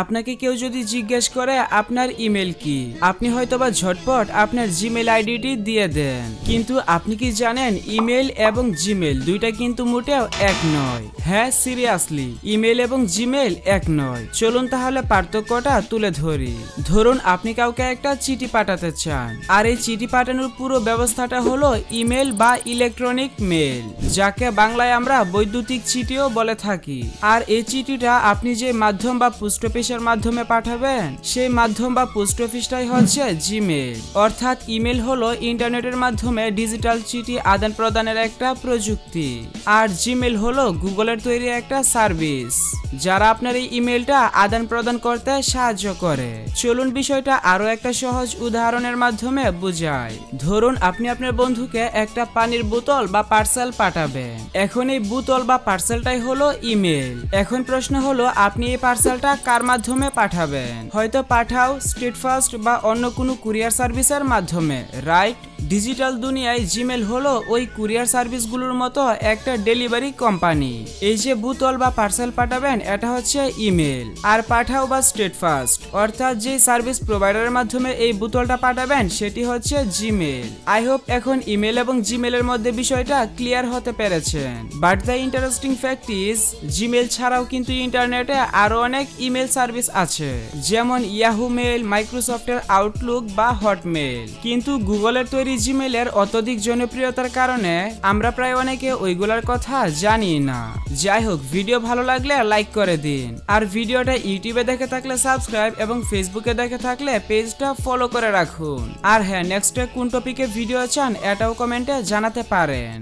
আপনাকে কেউ যদি জিজ্ঞেস করে আপনার ইমেল কি, আপনি হয়তোবা ঝটপট আপনার জিমেল আইডিটি দিয়ে দেন। কিন্তু আপনি কি জানেন ইমেল এবং জিমেল দুইটা কিন্তু মোটেও এক নয়। হ্যাঁ, সিরিয়াসলি, ইমেল এবং জিমেল এক নয়। চলুন তাহলে পার্থক্যটা তুলে ধরি। ধরুন আপনি কাউকে একটা চিঠি পাঠাতে চান, আর এই চিঠি পাঠানোর পুরো ব্যবস্থাটা হলো ইমেল বা ইলেকট্রনিক মেল, যাকে বাংলায় আমরা বৈদ্যুতিক চিঠিও বলে থাকি। আর এই চিঠিটা আপনি যে মাধ্যম বা পোস্ট অফিসের মাধ্যমে পাঠাবেন, সেই মাধ্যম বা পোস্ট অফিসটাই হচ্ছে জিমেল। অর্থাৎ ইমেল হলো ইন্টারনেটের মাধ্যমে ডিজিটাল চিঠি আদান প্রদানের একটা প্রযুক্তি, আর জিমেল হলো গুগলের তৈরি একটা সার্ভিস যারা আপনার এই ইমেলটা আদান প্রদান করতে সাহায্য করে। চলুন বিষয়টা আরো একটা সহজ উদাহরণের মাধ্যমে বুঝাই। ধরুন আপনি আপনার বন্ধুকে একটা পানির বোতল বা পার্সেল পাঠাবেন। এখন এই বোতল বা পার্সেলটাই হলো ইমেল। এখন প্রশ্ন হলো আপনি এই পার্সেলটা কার মাধ্যমে পাঠাবেন? হয়তো পাঠাও, স্ট্রিট ফাস্ট বা অন্য কোনো কুরিয়ার সার্ভিসের মাধ্যমে, রাইট? ডিজিটাল দুনিয়ায় জিমেল হলো ওই কুরিয়ার সার্ভিসগুলোর মতো একটা ডেলিভারি কোম্পানি। এই যে বোতল বা পার্সেল পাঠাবেন, এটা হচ্ছে ইমেল। আর পাঠাও বা স্ট্রিট ফাস্ট, অর্থাৎ যে সার্ভিস প্রোভাইডারের মাধ্যমে এই বোতলটা পাঠাবেন, সেটি হচ্ছে জিমেল। আই হোপ এখন ইমেল এবং জিমেলের মধ্যে বিষয়টা ক্লিয়ার হতে পেরেছেন। But the interesting fact is, Gmail ছাড়াও কিন্তু ইন্টারনেটে আরো অনেক ইমেল সার্ভিস আছে, যেমন ইয়াহু মেল, মাইক্রোসফটের আউটলুক বা হটমেল। কিন্তু গুগলের তৈরি জিমেলের অত্যধিক জনপ্রিয়তার কারণে আমরা প্রায় অনেকে ওইগুলোর কথা জানি না। যাই হোক, ভিডিও ভালো লাগলে লাইক করে দিন, আর ভিডিওটা ইউটিউবে দেখে থাকলে সাবস্ক্রাইব এবং ফেসবুকে দেখে থাকলে পেজটা ফলো করে রাখুন। আর হ্যাঁ, নেক্সটে কোন টপিকে ভিডিও চান এটাও কমেন্টে জানাতে পারেন।